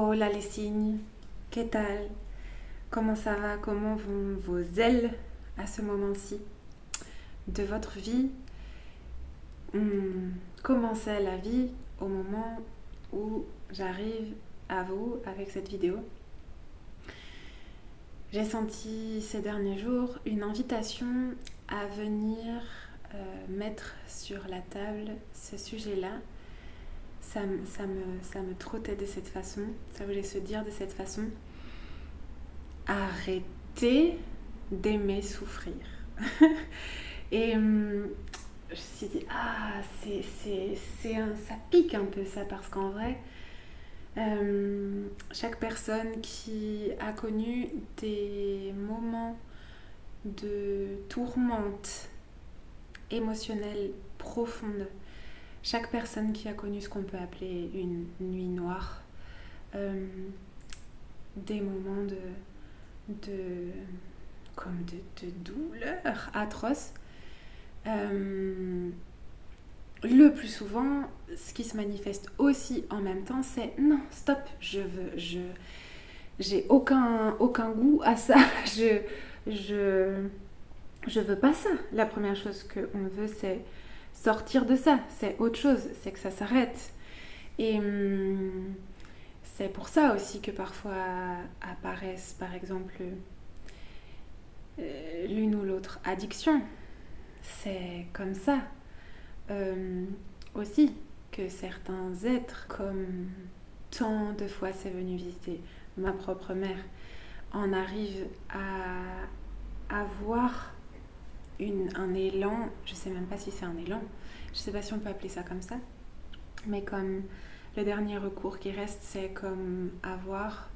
Hola les signes, ¿qué tal? Comment ça va? Comment vont vos ailes à ce moment-ci de votre vie? Comment c'est la vie au moment où j'arrive à vous avec cette vidéo? J'ai senti ces derniers jours une invitation à venir mettre sur la table ce sujet-là. Ça me trottait de cette façon, ça voulait se dire de cette façon. Arrêtez d'aimer souffrir. Et je me suis dit, ça pique un peu ça, parce qu'en vrai, chaque personne qui a connu des moments de tourmente émotionnelle profonde, chaque personne qui a connu ce qu'on peut appeler une nuit noire, des moments de douleur atroce, le plus souvent, ce qui se manifeste aussi en même temps, c'est non, stop, j'ai aucun goût à ça, je veux pas ça. La première chose qu'on veut, c'est sortir de ça, c'est autre chose, c'est que ça s'arrête. Et c'est pour ça aussi que parfois apparaissent, par exemple, l'une ou l'autre addiction. C'est comme ça aussi que certains êtres, comme tant de fois c'est venu visiter ma propre mère, en arrivent à avoir un élan, je sais même pas si c'est un élan, je sais pas si on peut appeler ça comme ça, mais comme le dernier recours qui reste, c'est comme avoir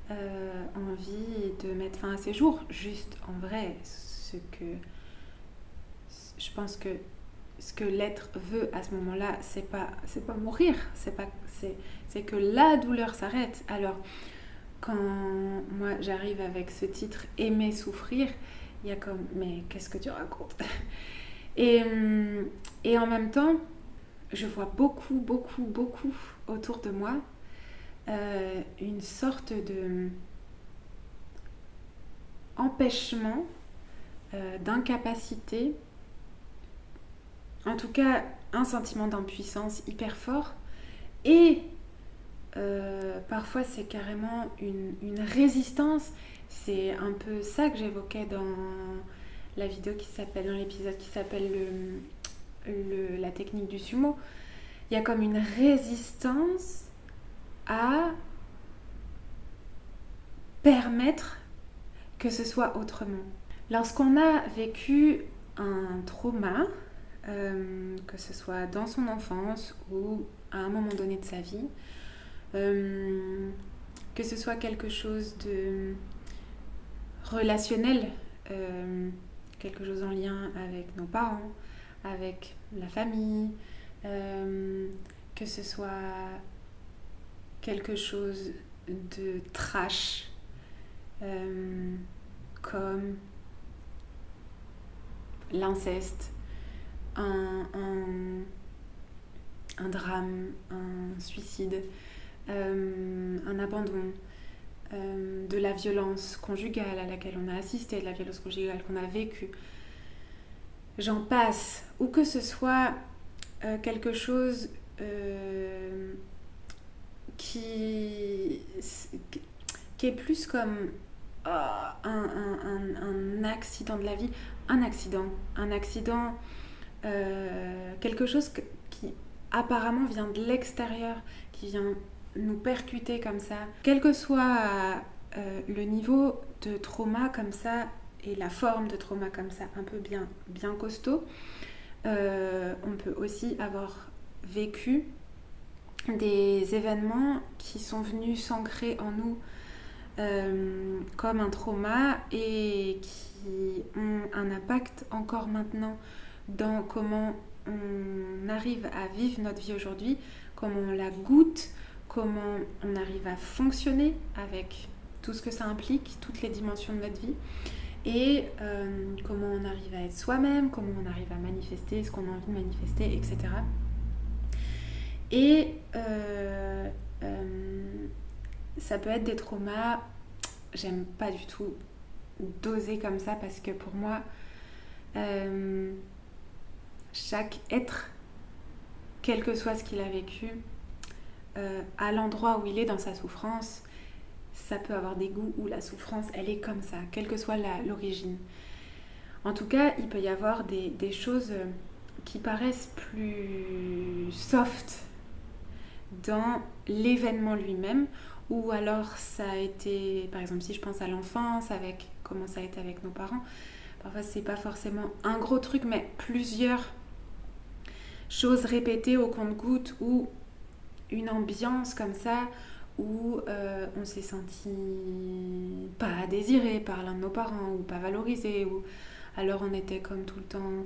envie de mettre fin à ses jours. Juste, en vrai, je pense que ce que l'être veut à ce moment-là, c'est pas mourir, c'est que la douleur s'arrête. Alors, quand moi j'arrive avec ce titre « Aimer souffrir », il y a comme « mais qu'est-ce que tu racontes ?» et en même temps, je vois beaucoup autour de moi une sorte de empêchement, d'incapacité, en tout cas un sentiment d'impuissance hyper fort, et parfois c'est carrément une résistance. C'est un peu ça que j'évoquais dans la vidéo dans l'épisode qui s'appelle la technique du sumo. Il y a comme une résistance à permettre que ce soit autrement. Lorsqu'on a vécu un trauma, que ce soit dans son enfance ou à un moment donné de sa vie, que ce soit quelque chose de relationnel, quelque chose en lien avec nos parents, avec la famille, que ce soit quelque chose de trash, comme l'inceste, un drame, un suicide, un abandon, de la violence conjugale à laquelle on a assisté, de la violence conjugale qu'on a vécue, j'en passe, ou que ce soit quelque chose qui est plus comme un accident de la vie, un accident, quelque chose qui apparemment vient de l'extérieur, qui vient nous percuter comme ça, quel que soit le niveau de trauma comme ça et la forme de trauma comme ça, un peu bien costaud, on peut aussi avoir vécu des événements qui sont venus s'ancrer en nous comme un trauma et qui ont un impact encore maintenant dans comment on arrive à vivre notre vie aujourd'hui, comment on la goûte, comment on arrive à fonctionner avec tout ce que ça implique, toutes les dimensions de notre vie, et comment on arrive à être soi-même, comment on arrive à manifester ce qu'on a envie de manifester, etc. Et ça peut être des traumas. J'aime pas du tout doser comme ça parce que pour moi, chaque être, quel que soit ce qu'il a vécu, à l'endroit où il est dans sa souffrance, ça peut avoir des goûts où la souffrance, elle est comme ça, quelle que soit l'origine. En tout cas, il peut y avoir des choses qui paraissent plus soft dans l'événement lui-même, ou alors ça a été, par exemple, si je pense à l'enfance, avec comment ça a été avec nos parents, parfois c'est pas forcément un gros truc, mais plusieurs choses répétées au compte-gouttes, ou une ambiance comme ça, où on s'est senti pas désiré par l'un de nos parents, ou pas valorisé, ou alors on était comme tout le temps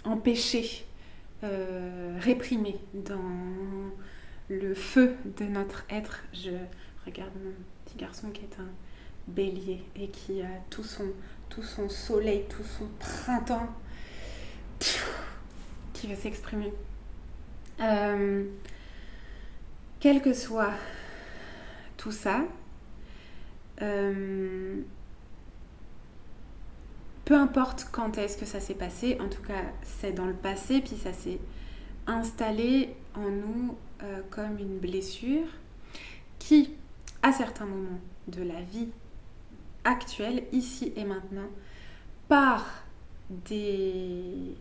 empêché, réprimé dans le feu de notre être. Je regarde mon petit garçon qui est un bélier et qui a tout son soleil, tout son printemps qui va s'exprimer. Quel que soit tout ça, peu importe quand est-ce que ça s'est passé, en tout cas c'est dans le passé, puis ça s'est installé en nous comme une blessure qui, à certains moments de la vie actuelle, ici et maintenant, par des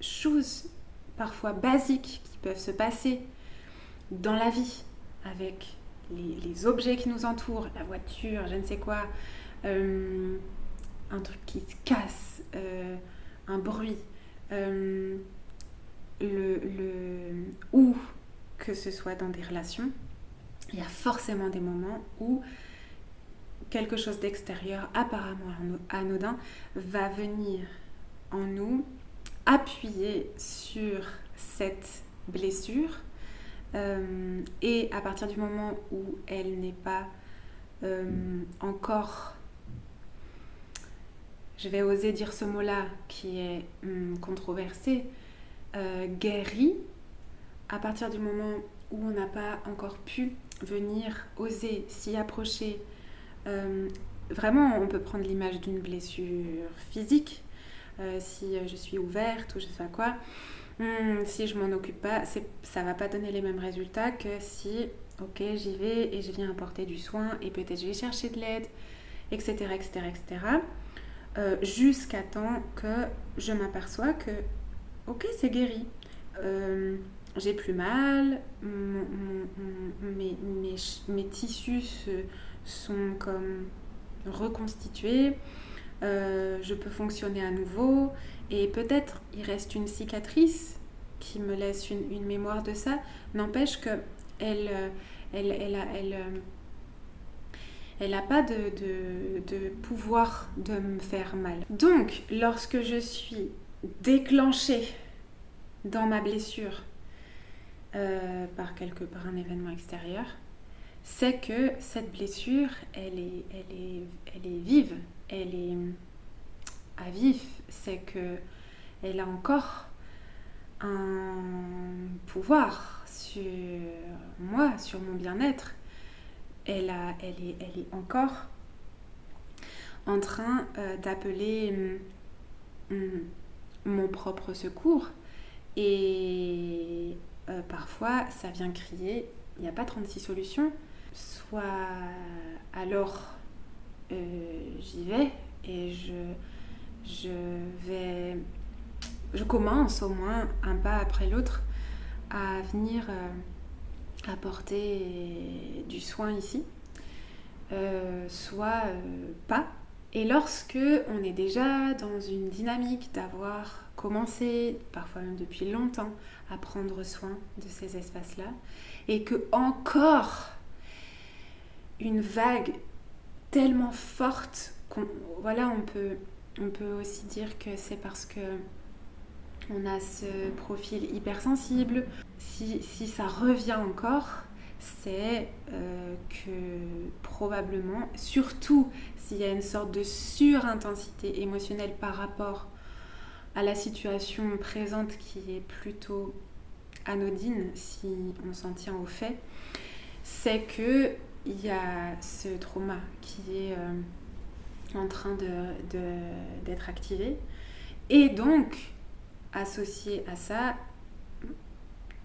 choses parfois basiques qui peuvent se passer dans la vie, avec les objets qui nous entourent, la voiture, je ne sais quoi, un truc qui se casse, un bruit, ou que ce soit dans des relations, il y a forcément des moments où quelque chose d'extérieur, apparemment anodin, va venir en nous appuyer sur cette blessure, et à partir du moment où elle n'est pas encore, je vais oser dire ce mot-là qui est controversé, guérie, à partir du moment où on n'a pas encore pu venir oser s'y approcher. Vraiment, on peut prendre l'image d'une blessure physique. Si je suis ouverte ou je sais pas quoi, si je m'en occupe pas, ça va pas donner les mêmes résultats que si, ok, j'y vais et je viens apporter du soin et peut-être je vais chercher de l'aide, etc., etc., etc. Jusqu'à temps que je m'aperçois que, ok, c'est guéri. J'ai plus mal, mes tissus sont comme reconstitués, je peux fonctionner à nouveau, et peut-être il reste une cicatrice qui me laisse une mémoire de ça, n'empêche que elle a pas de pouvoir de me faire mal. Donc, lorsque je suis déclenchée dans ma blessure par un événement extérieur, c'est que cette blessure, elle est vive, elle est à vif, c'est que elle a encore un pouvoir sur moi, sur mon bien-être. Elle est encore en train d'appeler mon propre secours, et parfois ça vient crier, il n'y a pas 36 solutions, soit alors j'y vais et je commence au moins un pas après l'autre à venir apporter du soin ici, soit pas. Et lorsque on est déjà dans une dynamique d'avoir commencé, parfois même depuis longtemps, à prendre soin de ces espaces-là, et que encore une vague tellement forte on peut aussi dire que c'est parce que on a ce profil hypersensible. Si ça revient encore, c'est que probablement, surtout s'il y a une sorte de surintensité émotionnelle par rapport à la situation présente qui est plutôt anodine si on s'en tient au fait, c'est que il y a ce trauma qui est en train d'être activé, et donc associé à ça,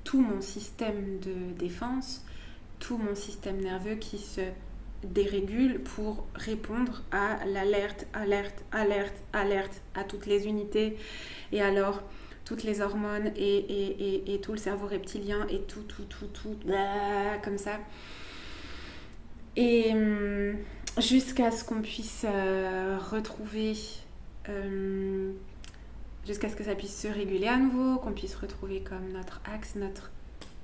tout mon système de défense, tout mon système nerveux qui se dérégule pour répondre à l'alerte, alerte, alerte, alerte, à toutes les unités, et alors toutes les hormones et tout le cerveau reptilien et tout, comme ça. Et jusqu'à ce qu'on puisse retrouver, jusqu'à ce que ça puisse se réguler à nouveau, qu'on puisse retrouver comme notre axe, notre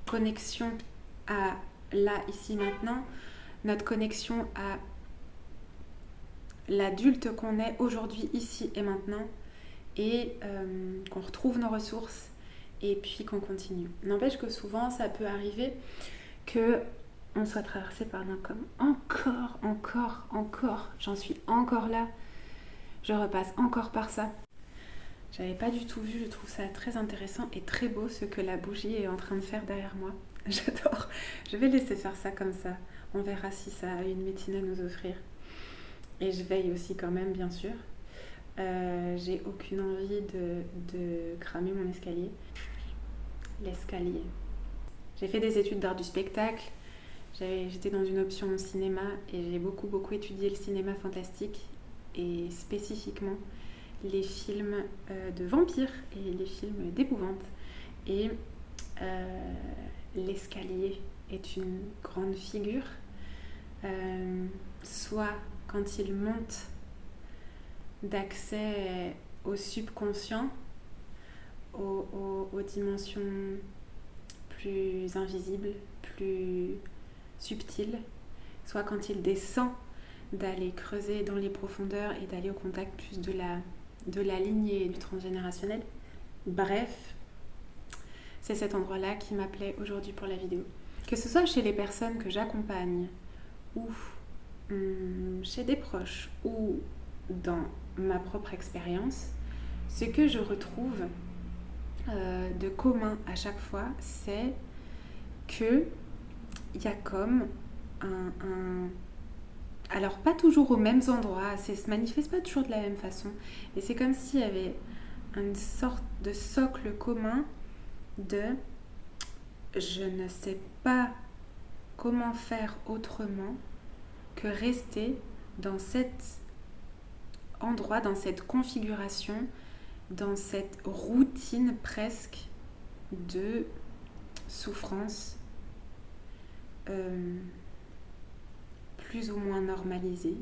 connexion à là, ici, maintenant, notre connexion à l'adulte qu'on est aujourd'hui, ici et maintenant, et qu'on retrouve nos ressources et puis qu'on continue. N'empêche que souvent, ça peut arriver que on soit traversé par un comme encore, j'en suis encore là, je repasse encore par ça. J'avais pas du tout vu, je trouve ça très intéressant et très beau ce que la bougie est en train de faire derrière moi. J'adore, je vais laisser faire ça comme ça, on verra si ça a une médecine à nous offrir. Et je veille aussi quand même, bien sûr. J'ai aucune envie de cramer mon escalier. L'escalier. J'ai fait des études d'art du spectacle. J'étais dans une option cinéma et j'ai beaucoup étudié le cinéma fantastique et spécifiquement les films de vampires et les films d'épouvante. Et l'escalier est une grande figure. Soit quand il monte d'accès au subconscient, aux dimensions plus invisibles, plus subtiles, soit quand il descend d'aller creuser dans les profondeurs et d'aller au contact plus de la lignée du transgénérationnel. Bref, c'est cet endroit-là qui m'appelait aujourd'hui pour la vidéo. Que ce soit chez les personnes que j'accompagne ou chez des proches ou dans ma propre expérience, ce que je retrouve de commun à chaque fois, c'est que il y a comme alors pas toujours aux mêmes endroits, ça se manifeste pas toujours de la même façon, mais c'est comme s'il y avait une sorte de socle commun de je ne sais pas comment faire autrement que rester dans cet endroit, dans cette configuration, dans cette routine presque de souffrance plus ou moins normalisée.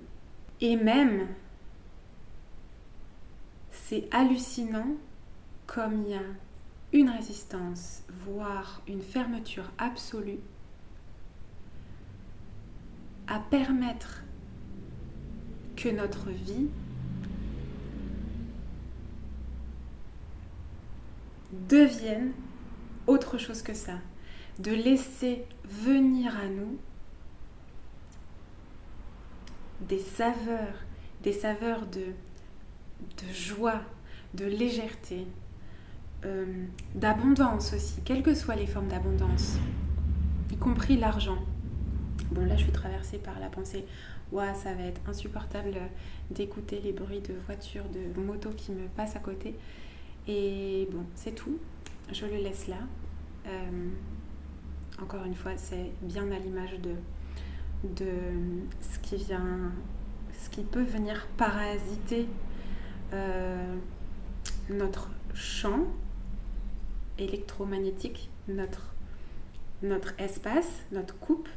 Et même, c'est hallucinant comme il y a une résistance, voire une fermeture absolue à permettre que notre vie devienne autre chose que ça, de laisser venir à nous des saveurs de joie, de légèreté, d'abondance aussi, quelles que soient les formes d'abondance, y compris l'argent. Bon, là je suis traversée par la pensée, ouah, ça va être insupportable d'écouter les bruits de voitures, de motos qui me passent à côté. Et bon, c'est tout, je le laisse là. Encore une fois, c'est bien à l'image de ce qui peut venir parasiter notre champ électromagnétique, notre espace, notre coupe,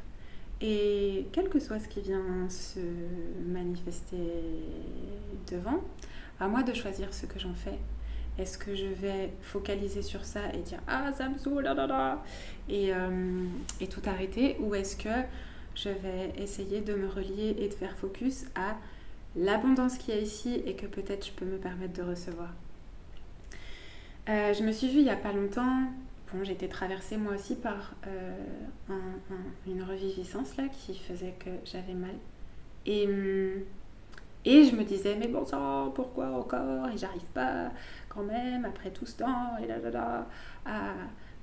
et quel que soit ce qui vient se manifester devant, à moi de choisir ce que j'en fais. Est-ce que je vais focaliser sur ça et dire « Ah, ça me saoule, et tout arrêter » ou est-ce que je vais essayer de me relier et de faire focus à l'abondance qu'il y a ici et que peut-être je peux me permettre de recevoir. Je me suis vue il n'y a pas longtemps, bon, j'ai été traversée moi aussi par une reviviscence là, qui faisait que j'avais mal. Et je me disais, mais bon sang, pourquoi encore? Et j'arrive pas quand même, après tout ce temps, et à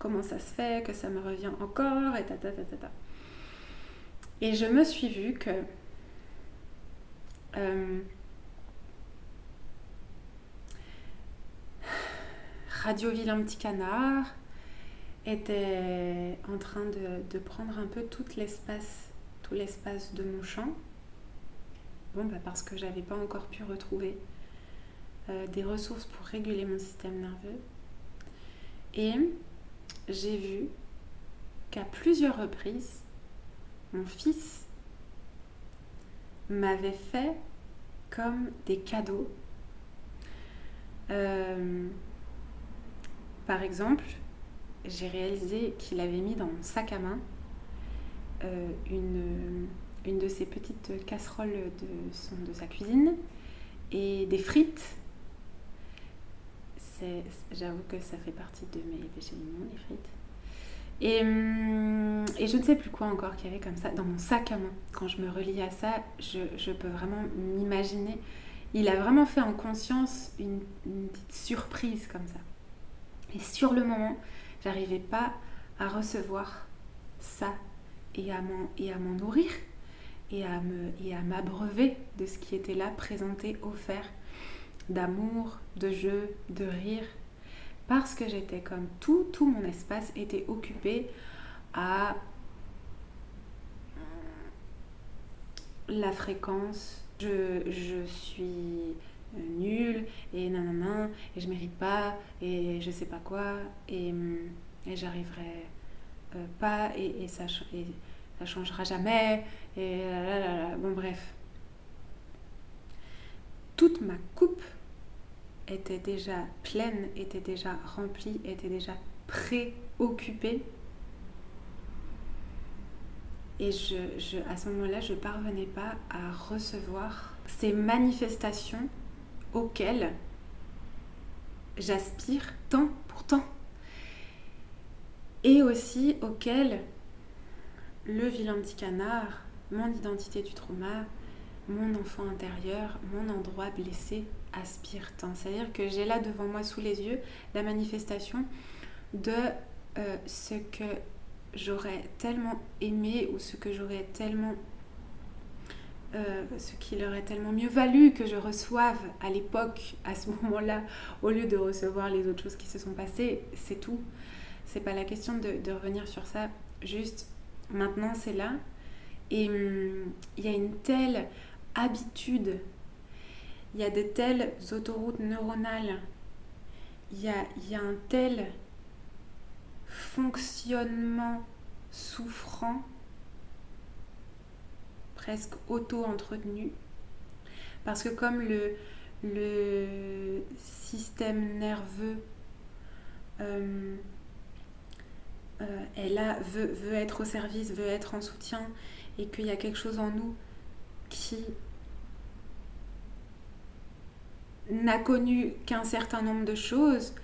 comment ça se fait que ça me revient encore, et ta. Et je me suis vue que Radio Vilain Petit Canard était en train de prendre un peu tout l'espace de mon champ. Bon, parce que j'avais pas encore pu retrouver des ressources pour réguler mon système nerveux. Et j'ai vu qu'à plusieurs reprises, mon fils m'avait fait comme des cadeaux. Par exemple, j'ai réalisé qu'il avait mis dans mon sac à main une de ses petites casseroles de sa cuisine et des frites. J'avoue que ça fait partie de mes péchés mignons, les frites. Et je ne sais plus quoi encore qu'il y avait comme ça dans mon sac à main. Quand je me relie à ça, je peux vraiment m'imaginer. Il a vraiment fait en conscience une petite surprise comme ça. Et sur le moment, j'arrivais pas à recevoir ça et à m'en nourrir et à m'abreuver de ce qui était là, présenté, offert, d'amour, de jeu, de rire, parce que j'étais comme tout mon espace était occupé à la fréquence, je suis nulle et nanana et je mérite pas et je sais pas quoi et j'arriverai pas et ça changera jamais et là. Bon bref, toute ma coupe était déjà pleine, était déjà remplie, était déjà préoccupée. Et à ce moment-là, je ne parvenais pas à recevoir ces manifestations auxquelles j'aspire tant pour tant. Et aussi auxquelles le vilain petit canard, mon identité du trauma, mon enfant intérieur, mon endroit blessé aspire tant. C'est-à-dire que j'ai là devant moi, sous les yeux, la manifestation de ce que j'aurais tellement aimé ou ce que j'aurais tellement ce qu'il aurait tellement mieux valu que je reçoive à l'époque, à ce moment-là, au lieu de recevoir les autres choses qui se sont passées. C'est tout. C'est pas la question de revenir sur ça. Juste, maintenant c'est là. Et il y a une telle habitude, il y a de telles autoroutes neuronales, il y a un tel fonctionnement souffrant, presque auto-entretenu, parce que comme le système nerveux est là, veut être au service, veut être en soutien, et qu'il y a quelque chose en nous qui n'a connu qu'un certain nombre de choses,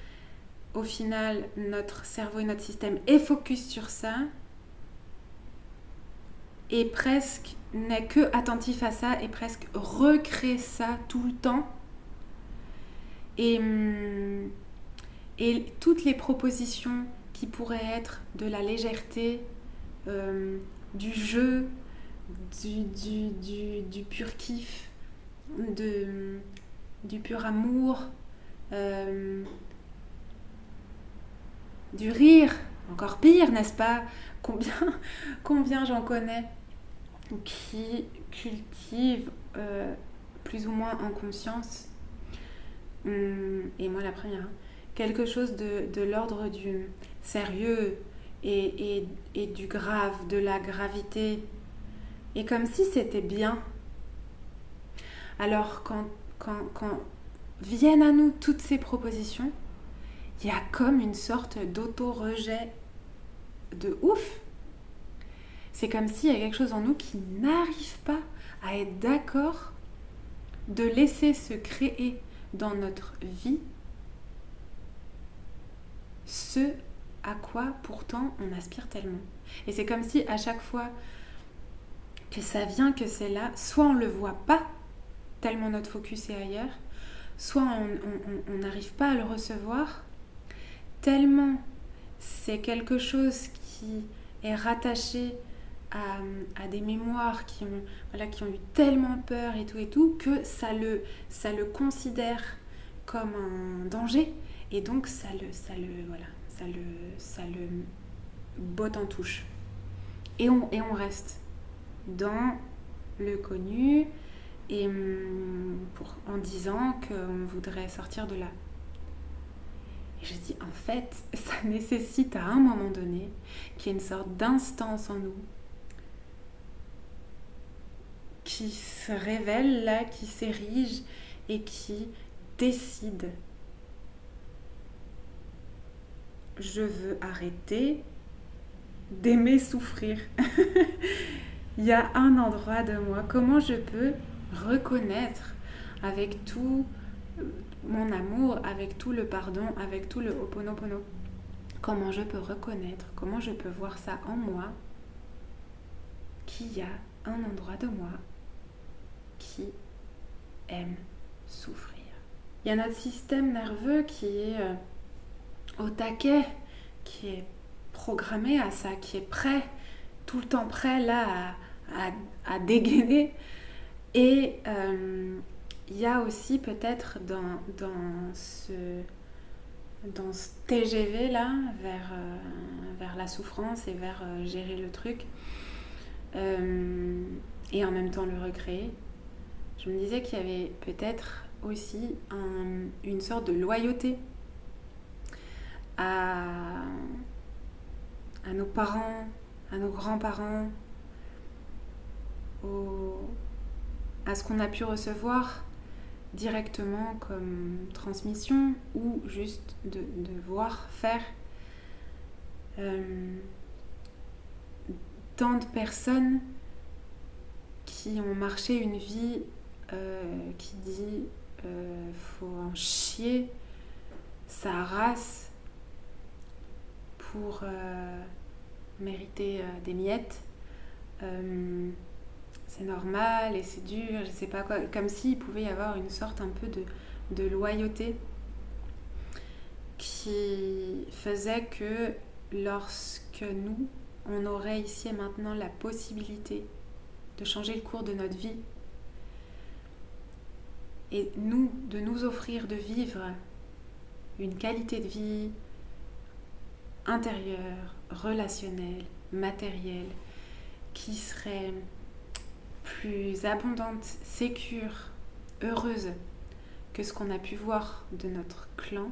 au final, notre cerveau et notre système est focus sur ça et presque n'est que attentif à ça et presque recrée ça tout le temps. Et toutes les propositions qui pourraient être de la légèreté, du jeu, du pur kiff, du pur amour, du rire, encore pire, n'est-ce pas ? Combien j'en connais qui cultivent plus ou moins en conscience, et moi la première, quelque chose de l'ordre du sérieux et du grave, de la gravité, et comme si c'était bien. Alors quand viennent à nous toutes ces propositions, il y a comme une sorte d'auto-rejet de ouf. C'est comme s'il y a quelque chose en nous qui n'arrive pas à être d'accord de laisser se créer dans notre vie ce à quoi pourtant on aspire tellement. Et c'est comme si à chaque fois que ça vient, que c'est là, soit on ne le voit pas tellement notre focus est ailleurs, soit on n'arrive pas à le recevoir tellement c'est quelque chose qui est rattaché à des mémoires qui ont eu tellement peur et tout, que ça le considère comme un danger, et donc ça le botte en touche. Et on reste dans le connu, et en disant qu'on voudrait sortir de là. Et je dis, en fait, ça nécessite à un moment donné qu'il y ait une sorte d'instance en nous qui se révèle là, qui s'érige et qui décide. Je veux arrêter d'aimer souffrir. Il y a un endroit de moi, comment je peux reconnaître avec tout mon amour, avec tout le pardon, avec tout le Ho'oponopono, comment je peux reconnaître, comment je peux voir ça en moi, qu'il y a un endroit de moi qui aime souffrir. Il y a notre système nerveux qui est au taquet, qui est programmé à ça, qui est prêt, tout le temps prêt là à dégainer. Et il y a aussi peut-être dans ce TGV là vers la souffrance et vers gérer le truc, et en même temps le recréer, je me disais qu'il y avait peut-être aussi une sorte de loyauté à nos parents, à nos grands-parents, à ce qu'on a pu recevoir directement comme transmission, ou juste de voir faire tant de personnes qui ont marché une vie qui dit faut en chier sa race pour mériter des miettes, c'est normal et c'est dur, je sais pas quoi, comme s'il pouvait y avoir une sorte un peu de loyauté qui faisait que lorsque nous, on aurait ici et maintenant la possibilité de changer le cours de notre vie, et nous, de nous offrir de vivre une qualité de vie intérieure, relationnelle, matérielle, qui serait plus abondante, sécure, heureuse que ce qu'on a pu voir de notre clan.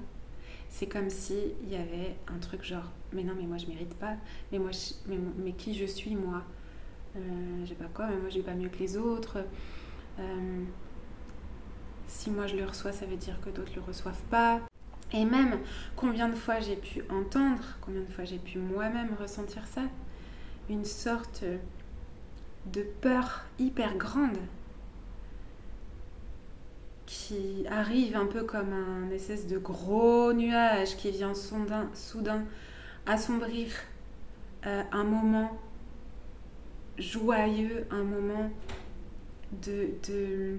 C'est comme s'il y avait un truc genre, mais non, mais moi je mérite pas, mais qui je suis moi, je sais pas quoi, mais moi j'ai pas mieux que les autres, si moi je le reçois, ça veut dire que d'autres le reçoivent pas. Et même combien de fois j'ai pu entendre, combien de fois j'ai pu moi-même ressentir ça, une sorte de peur hyper grande qui arrive un peu comme un espèce de gros nuage qui vient soudain assombrir un moment joyeux, un moment de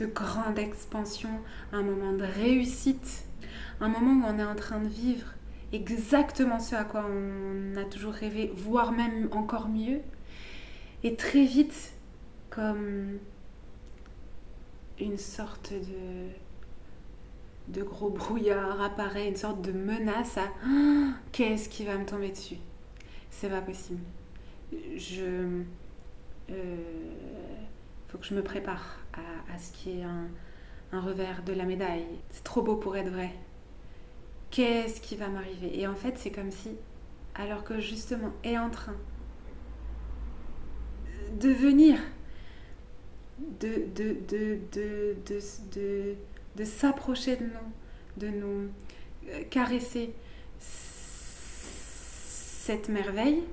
grande expansion, un moment de réussite, un moment où on est en train de vivre exactement ce à quoi on a toujours rêvé, voire même encore mieux. Et très vite, comme une sorte de gros brouillard apparaît, une sorte de menace à qu'est-ce qui va me tomber dessus? C'est pas possible. Faut que je me prépare à ce qui est un revers de la médaille. C'est trop beau pour être vrai. Qu'est-ce qui va m'arriver? Et en fait, c'est comme si, alors que justement est en train de venir, de s'approcher de nous caresser cette merveille,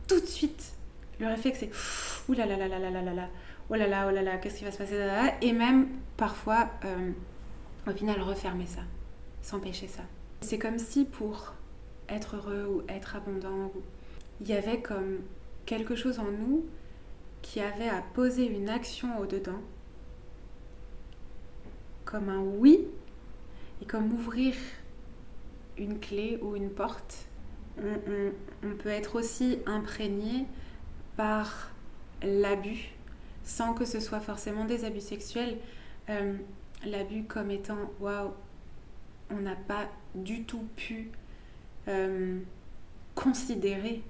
tout de suite, le réflexe c'est ouh là là là là là là là, oh là là, qu'est-ce qui va se passer là, et même parfois, au final, refermer ça, s'empêcher ça. C'est comme si pour être heureux ou être abondant, il y avait comme quelque chose en nous qui avait à poser une action au-dedans, comme un oui, et comme ouvrir une clé ou une porte. On peut être aussi imprégné par l'abus, sans que ce soit forcément des abus sexuels. L'abus comme étant waouh, on n'a pas du tout pu considérer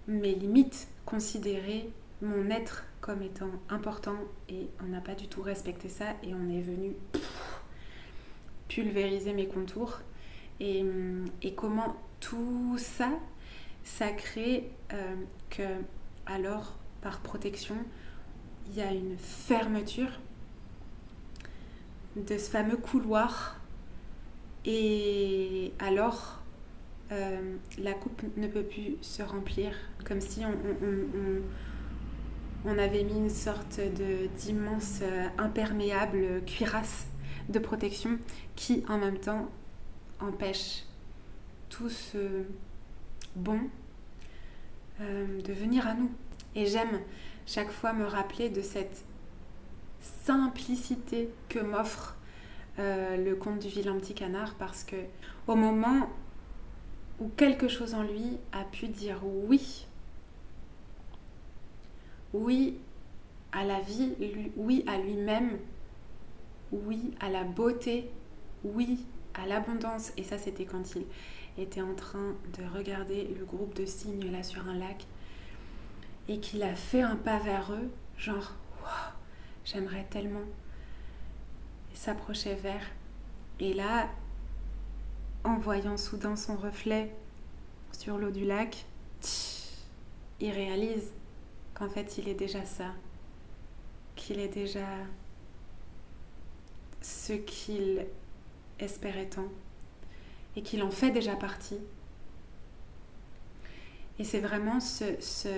mes limites, considérer mon être comme étant important, et on n'a pas du tout respecté ça et on est venu pulvériser mes contours. Et comment tout ça, ça crée que, alors, par protection, il y a une fermeture de ce fameux couloir, et alors la coupe ne peut plus se remplir, comme si on avait mis une sorte d'immense imperméable cuirasse de protection qui en même temps empêche tout ce bon de venir à nous. Et j'aime chaque fois me rappeler de cette simplicité que m'offre le conte du vilain petit canard, parce que au moment où quelque chose en lui a pu dire oui à la vie, oui à lui-même, oui à la beauté, oui à l'abondance, et ça c'était quand il était en train de regarder le groupe de cygnes là sur un lac, et qu'il a fait un pas vers eux, genre wow, j'aimerais tellement, et s'approchait vers, et là, en voyant soudain son reflet sur l'eau du lac, il réalise qu'en fait il est déjà ça, qu'il est déjà ce qu'il espérait tant, et qu'il en fait déjà partie. Et c'est vraiment c'est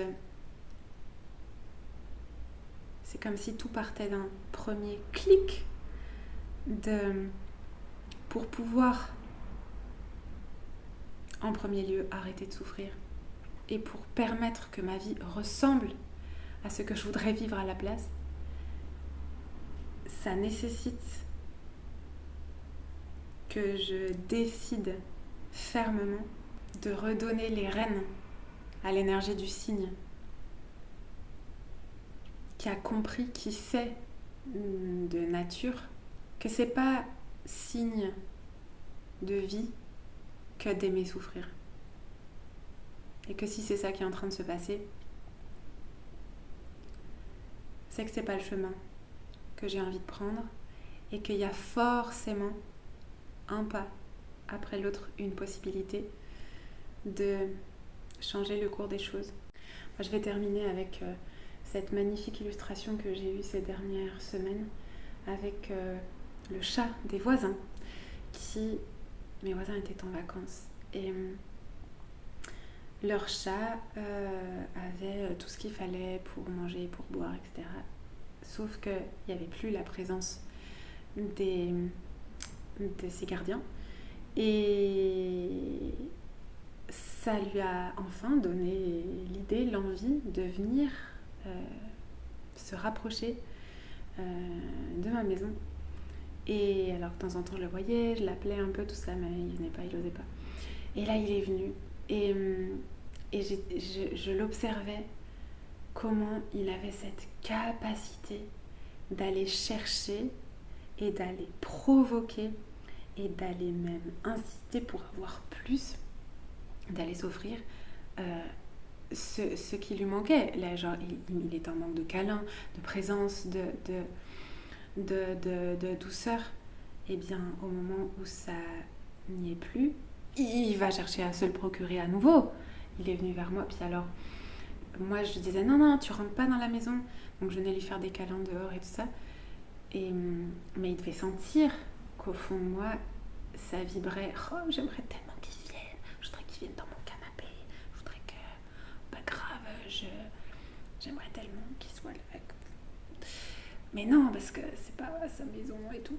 comme si tout partait d'un premier clic pour pouvoir en premier lieu arrêter de souffrir, et pour permettre que ma vie ressemble à ce que je voudrais vivre à la place. Ça nécessite que je décide fermement de redonner les rênes à l'énergie du cygne, qui a compris, qui sait de nature que c'est pas signe de vie que d'aimer souffrir, et que si c'est ça qui est en train de se passer, c'est que c'est pas le chemin que j'ai envie de prendre, et qu'il y a forcément un pas après l'autre, une possibilité de changer le cours des choses. Moi, je vais terminer avec cette magnifique illustration que j'ai eue ces dernières semaines avec le chat des voisins. Mes voisins étaient en vacances, et leur chat avait tout ce qu'il fallait pour manger, pour boire, etc. Sauf qu'il n'y avait plus la présence de ses gardiens, et ça lui a enfin donné l'idée, l'envie de venir se rapprocher de ma maison. Et alors de temps en temps je le voyais, je l'appelais un peu, tout ça, mais il venait pas, il osait pas. Et là il est venu, et je l'observais, comment il avait cette capacité d'aller chercher et d'aller provoquer et d'aller même insister pour avoir plus, d'aller s'offrir ce qui lui manquait. Là, genre, il est en manque de câlin, de présence, de douceur. Et bien, au moment où ça n'y est plus, il va chercher à se le procurer à nouveau. Il est venu vers moi, puis alors, moi je disais non, tu rentres pas dans la maison. Donc je venais lui faire des câlins dehors et tout ça. Mais il devait sentir qu'au fond de moi, ça vibrait. Oh, j'aimerais tellement qu'il vienne. Je voudrais qu'il vienne dans mon canapé. Je voudrais que, pas grave, j'aimerais tellement qu'il soit là. Mais non, parce que c'est pas sa maison et tout.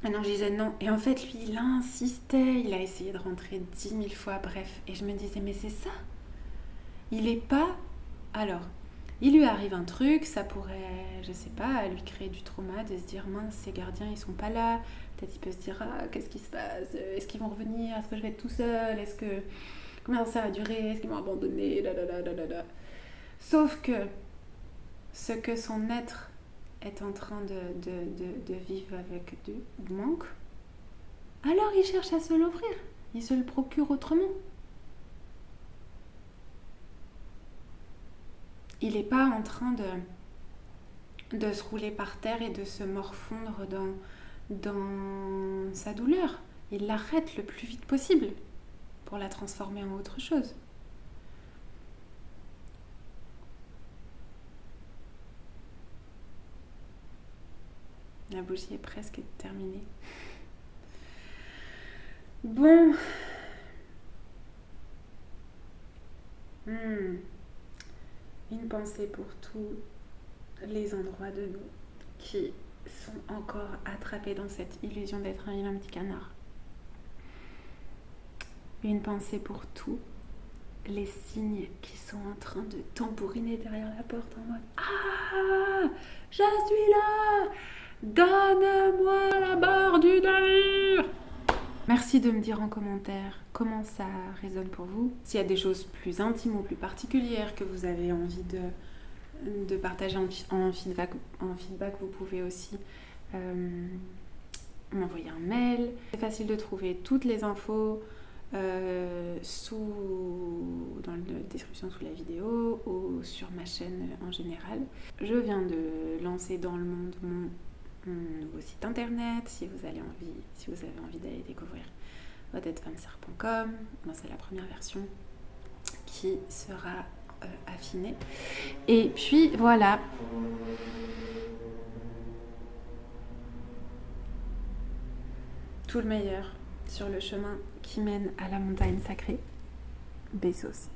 Et non, je disais non. Et en fait, lui, il insistait. Il a essayé de rentrer 10 000 fois, bref. Et je me disais, mais c'est ça. Il est pas... Alors, il lui arrive un truc, ça pourrait, je sais pas, lui créer du trauma, de se dire mince, ces gardiens ils sont pas là, peut-être il peut se dire ah, qu'est-ce qui se passe, est-ce qu'ils vont revenir, est-ce que je vais être tout seul, combien ça va durer, est-ce qu'ils vont abandonner, Sauf que ce que son être est en train de vivre avec du manque, alors il cherche à se l'offrir, il se le procure autrement. Il n'est pas en train de se rouler par terre et de se morfondre dans sa douleur. Il l'arrête le plus vite possible pour la transformer en autre chose. La bougie est presque terminée. Bon. Une pensée pour tous les endroits de nous qui sont encore attrapés dans cette illusion d'être un vilain petit canard. Une pensée pour tous les signes qui sont en train de tambouriner derrière la porte en mode « Ah, je suis là! Donne-moi la barre du navire !» Merci de me dire en commentaire comment ça résonne pour vous. S'il y a des choses plus intimes ou plus particulières que vous avez envie de partager en feedback, vous pouvez aussi m'envoyer un mail. C'est facile de trouver toutes les infos dans la description sous la vidéo ou sur ma chaîne en général. Je viens de lancer dans le monde mon nouveau site internet. Si vous avez envie d'aller découvrir odetteFemmeSerre.com, c'est la première version qui sera affinée. Et puis voilà. Tout le meilleur sur le chemin qui mène à la montagne sacrée. Bessos.